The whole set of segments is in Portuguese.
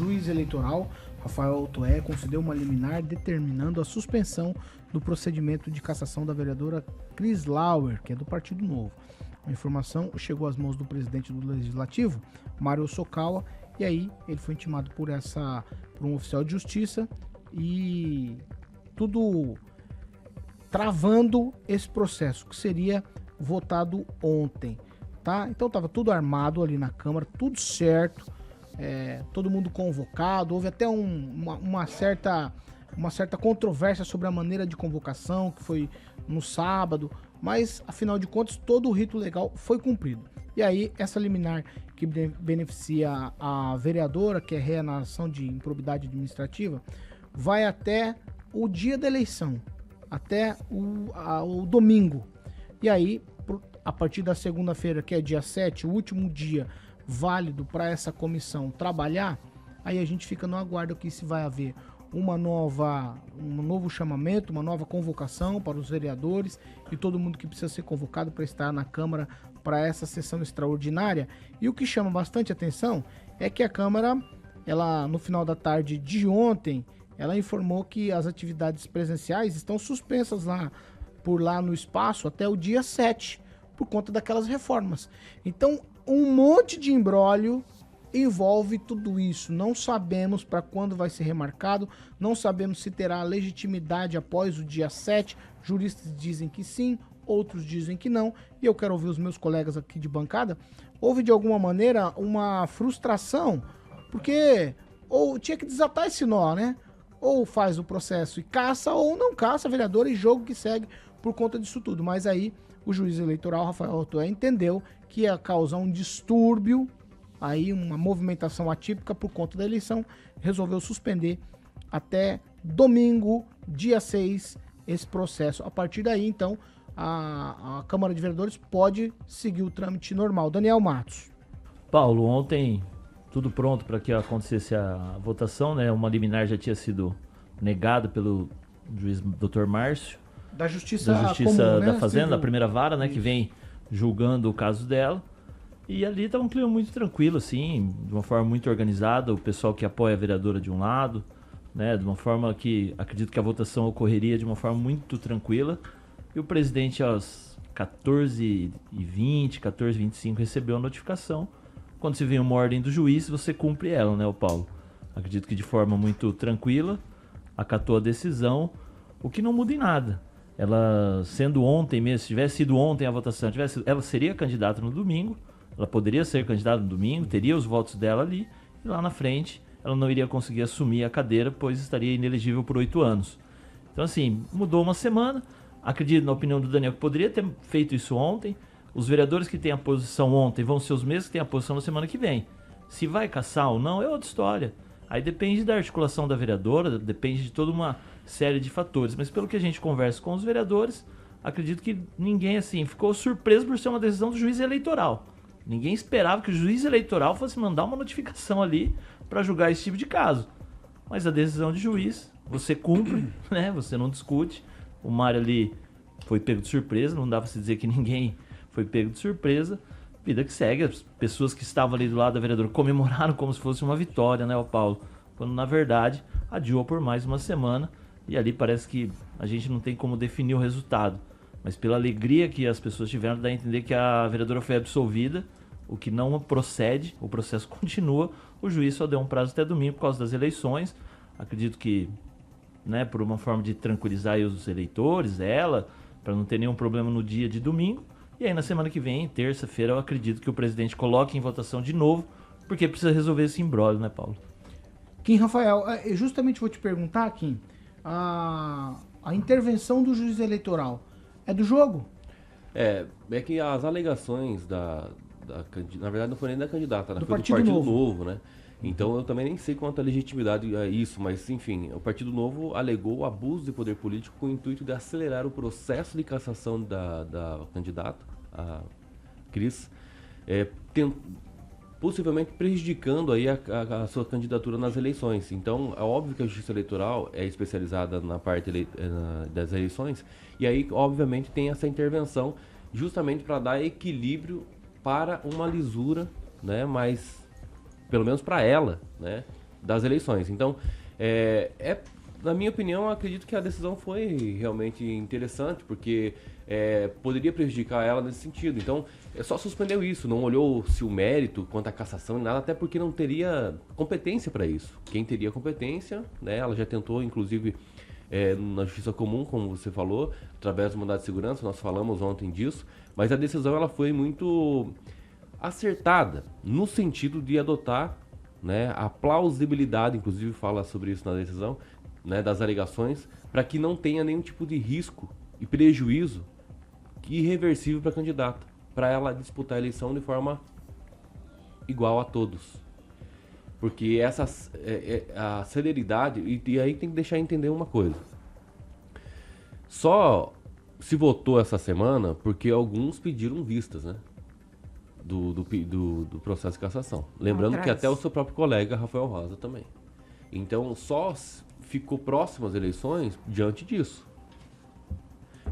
juiz eleitoral, Rafael Altoé, concedeu uma liminar determinando a suspensão do procedimento de cassação da vereadora Cris Lauer, que é do Partido Novo. A informação chegou às mãos do presidente do Legislativo, Mário Sokawa, e aí ele foi intimado por um oficial de justiça e tudo travando esse processo, que seria votado ontem, tá? Então estava tudo armado ali na Câmara, tudo certo, todo mundo convocado, houve até uma certa controvérsia sobre a maneira de convocação, que foi no sábado, mas afinal de contas todo o rito legal foi cumprido. E aí essa liminar que beneficia a vereadora, que é réia na ação de improbidade administrativa, vai até o dia da eleição, até o domingo. E aí, a partir da segunda-feira, que é dia 7, o último dia válido para essa comissão trabalhar, aí a gente fica no aguardo aqui se vai haver um novo chamamento, uma nova convocação para os vereadores e todo mundo que precisa ser convocado para estar na Câmara para essa sessão extraordinária. E o que chama bastante atenção é que a Câmara, ela no final da tarde de ontem, ela informou que as atividades presenciais estão suspensas por lá no espaço até o dia 7, por conta daquelas reformas. Então, um monte de imbróglio envolve tudo isso. Não sabemos para quando vai ser remarcado, não sabemos se terá legitimidade após o dia 7. Juristas dizem que sim, outros dizem que não, e eu quero ouvir os meus colegas aqui de bancada. Houve de alguma maneira uma frustração, porque ou tinha que desatar esse nó, né? Ou faz o processo e caça, ou não caça vereador, e jogo que segue por conta disso tudo. Mas aí o juiz eleitoral, Rafael Altoé, entendeu que ia causar um distúrbio, aí uma movimentação atípica por conta da eleição, resolveu suspender até domingo, dia 6, esse processo. A partir daí, então, a Câmara de Vereadores pode seguir o trâmite normal. Daniel Matos. Paulo, ontem tudo pronto para que acontecesse a votação, né? Uma liminar já tinha sido negada pelo juiz Dr. Márcio. Da Justiça comum, da né? Fazenda, da primeira vara, né? Isso. Que vem julgando o caso dela. E ali tá um clima muito tranquilo, assim, de uma forma muito organizada. O pessoal que apoia a vereadora de um lado, né? De uma forma que acredito que a votação ocorreria de uma forma muito tranquila. E o presidente, aos 14h20, 14h25, recebeu a notificação. Quando se vem uma ordem do juiz, você cumpre ela, né, o Paulo? Acredito que de forma muito tranquila, acatou a decisão, o que não muda em nada. Ela, sendo ontem mesmo, se tivesse sido ontem a votação, ela seria candidata no domingo, ela poderia ser candidata no domingo, teria os votos dela ali, e lá na frente ela não iria conseguir assumir a cadeira, pois estaria inelegível por 8 anos. Então, assim, mudou uma semana. Acredito, na opinião do Daniel, que poderia ter feito isso ontem. Os vereadores que têm a posição ontem vão ser os mesmos que têm a posição na semana que vem. Se vai caçar ou não é outra história. Aí depende da articulação da vereadora, depende de toda uma série de fatores. Mas pelo que a gente conversa com os vereadores, acredito que ninguém assim ficou surpreso por ser uma decisão do juiz eleitoral. Ninguém esperava que o juiz eleitoral fosse mandar uma notificação ali para julgar esse tipo de caso. Mas a decisão de juiz, você cumpre, né? Você não discute. O Mário ali foi pego de surpresa, não dá pra se dizer que ninguém foi pego de surpresa. Vida que segue, as pessoas que estavam ali do lado da vereadora comemoraram como se fosse uma vitória, né, o Paulo? Quando na verdade adiou por mais uma semana e ali parece que a gente não tem como definir o resultado. Mas pela alegria que as pessoas tiveram, dá a entender que a vereadora foi absolvida, o que não procede, o processo continua. O juiz só deu um prazo até domingo por causa das eleições. Acredito que, né, por uma forma de tranquilizar aí os eleitores, para não ter nenhum problema no dia de domingo. E aí na semana que vem, terça-feira, eu acredito que o presidente coloque em votação de novo, porque precisa resolver esse imbróglio, né, Paulo? Kim, Rafael, eu justamente vou te perguntar, Kim, a intervenção do juiz eleitoral é do jogo? É que as alegações na verdade não foi nem da candidata, do foi Partido do Partido Novo. Novo, né? Então eu também nem sei quanta legitimidade é isso, mas enfim, o Partido Novo alegou o abuso de poder político com o intuito de acelerar o processo de cassação da candidata, a Cris, possivelmente prejudicando aí a sua candidatura nas eleições. Então é óbvio que a Justiça Eleitoral é especializada na parte das eleições, e aí obviamente tem essa intervenção justamente para dar equilíbrio para uma lisura, né, mas pelo menos para ela, né, das eleições. Então, na minha opinião, eu acredito que a decisão foi realmente interessante, porque poderia prejudicar ela nesse sentido. Então, só suspendeu isso, não olhou se o mérito quanto à cassação e nada, até porque não teria competência para isso. Quem teria competência, né, ela já tentou, inclusive, na Justiça Comum, como você falou, através do mandado de segurança, nós falamos ontem disso, mas a decisão ela foi muito acertada, no sentido de adotar, né, a plausibilidade, inclusive fala sobre isso na decisão, né, das alegações, para que não tenha nenhum tipo de risco e prejuízo irreversível para a candidata, para ela disputar a eleição de forma igual a todos. Porque a celeridade, e aí tem que deixar entender uma coisa. Só se votou essa semana porque alguns pediram vistas, né? Do processo de cassação. Lembrando que até o seu próprio colega, Rafael Rosa, também. Então, só ficou próximo às eleições diante disso.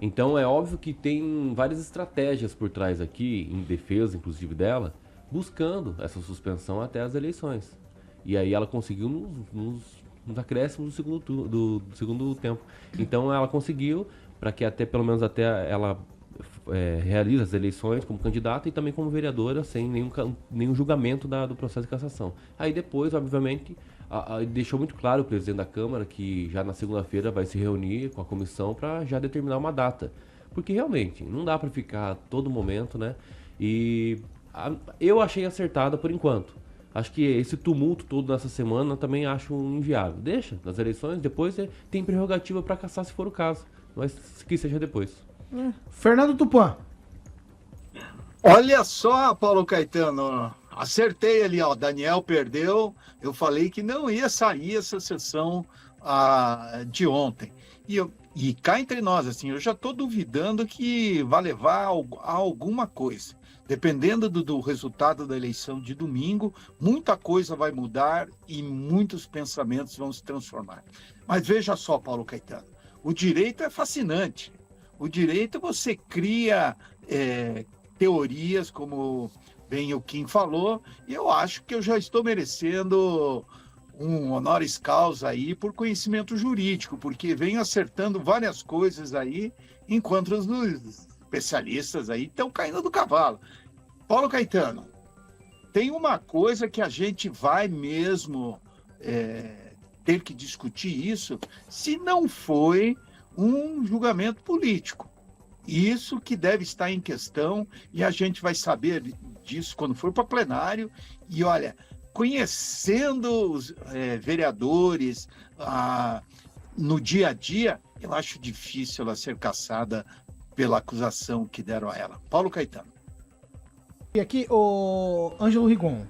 Então, é óbvio que tem várias estratégias por trás aqui, em defesa, inclusive, dela, buscando essa suspensão até as eleições. E aí ela conseguiu nos acréscimos do segundo tempo. Então, ela conseguiu, para que pelo menos até ela realize as eleições como candidata e também como vereadora, sem nenhum julgamento do processo de cassação. Aí depois, obviamente, deixou muito claro o presidente da Câmara que já na segunda-feira vai se reunir com a comissão para já determinar uma data. Porque realmente, não dá para ficar a todo momento, né? E eu achei acertada por enquanto. Acho que esse tumulto todo nessa semana também acho inviável. Deixa nas eleições, depois tem prerrogativa para cassar se for o caso. Mas que seja depois. Fernando Tupan. Olha só, Paulo Caetano, acertei ali, ó, Daniel perdeu, eu falei que não ia sair essa sessão de ontem. E cá entre nós, assim, eu já estou duvidando que vai levar a alguma coisa. Dependendo do resultado da eleição de domingo, muita coisa vai mudar e muitos pensamentos vão se transformar. Mas veja só, Paulo Caetano, o direito é fascinante. O direito você cria teorias, como bem o Kim falou, e eu acho que eu já estou merecendo um honoris causa aí por conhecimento jurídico, porque venho acertando várias coisas aí, enquanto os especialistas aí estão caindo do cavalo. Paulo Caetano, tem uma coisa que a gente vai mesmo ter que discutir isso, se não foi um julgamento político. Isso que deve estar em questão, e a gente vai saber disso quando for para plenário. E olha, conhecendo os vereadores no dia a dia, eu acho difícil ela ser cassada pela acusação que deram a ela. Paulo Caetano. E aqui o Ângelo Rigon.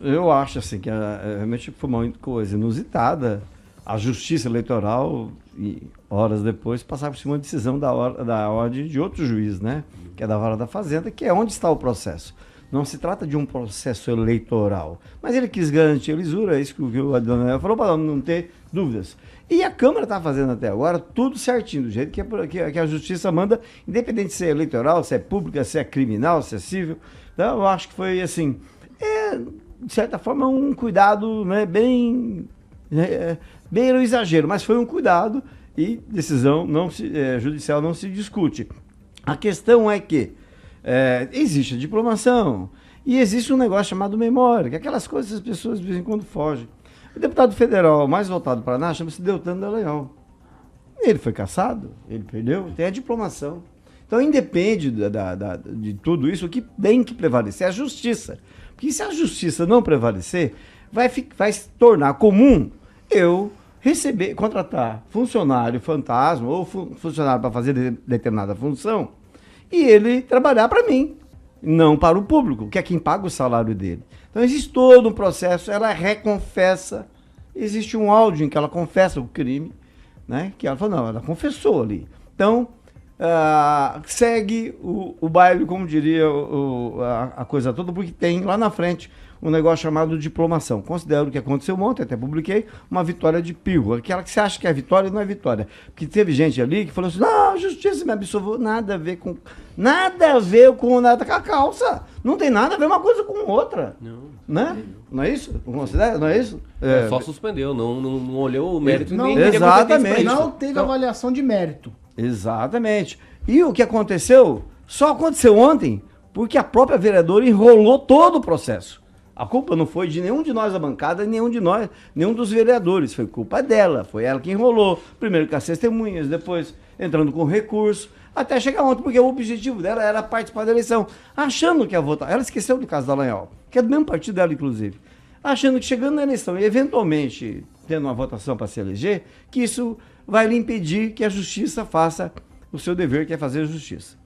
Eu acho assim que realmente foi uma coisa inusitada. A Justiça Eleitoral, e horas depois, passar por cima uma decisão da ordem de outro juiz, né? Que é da Vara da Fazenda, que é onde está o processo. Não se trata de um processo eleitoral. Mas ele quis garantir a lisura, é isso que o Adriano falou, para não ter dúvidas. E a Câmara está fazendo até agora tudo certinho, do jeito que a Justiça manda, independente se é eleitoral, se é pública, se é criminal, se é civil. Então, eu acho que foi, assim, de certa forma, um cuidado, né, bem no exagero, mas foi um cuidado e decisão judicial não se discute. A questão é que existe a diplomação e existe um negócio chamado memória, que é aquelas coisas que as pessoas de vez em quando fogem. O deputado federal mais votado do Paraná chama-se Deltan Dallagnol. Ele foi cassado, ele perdeu, tem a diplomação. Então, independe de tudo isso, o que tem que prevalecer é a justiça. Porque se a justiça não prevalecer, vai se tornar comum eu contratar funcionário fantasma ou funcionário para fazer determinada função e ele trabalhar para mim, não para o público, que é quem paga o salário dele. Então existe todo um processo, ela reconfessa, existe um áudio em que ela confessa o crime, né? Que ela falou, não, ela confessou ali. Então, segue o baile, como diria a coisa toda, porque tem lá na frente um negócio chamado diplomação. Considero o que aconteceu ontem, até publiquei, uma vitória de pirro. Aquela que você acha que é vitória não é vitória. Porque teve gente ali que falou assim, não, a justiça me absolveu, nada a ver com nada com a calça. Não tem nada a ver uma coisa com outra. Não. Né? Não é isso? Não considera? Não é isso? Só suspendeu, não olhou o mérito. Não, nem teve exatamente. competência pra isso. Não teve avaliação de mérito. Exatamente. E o que aconteceu, só aconteceu ontem, porque a própria vereadora enrolou todo o processo. A culpa não foi de nenhum de nós da bancada, nenhum dos vereadores. Foi culpa dela, foi ela que enrolou. Primeiro com as testemunhas, depois entrando com recurso, até chegar ontem, porque o objetivo dela era participar da eleição, achando que ia votar. Ela esqueceu do caso da Dallagnol, que é do mesmo partido dela, inclusive. Achando que chegando na eleição e eventualmente tendo uma votação para se eleger, que isso vai lhe impedir que a justiça faça o seu dever, que é fazer justiça.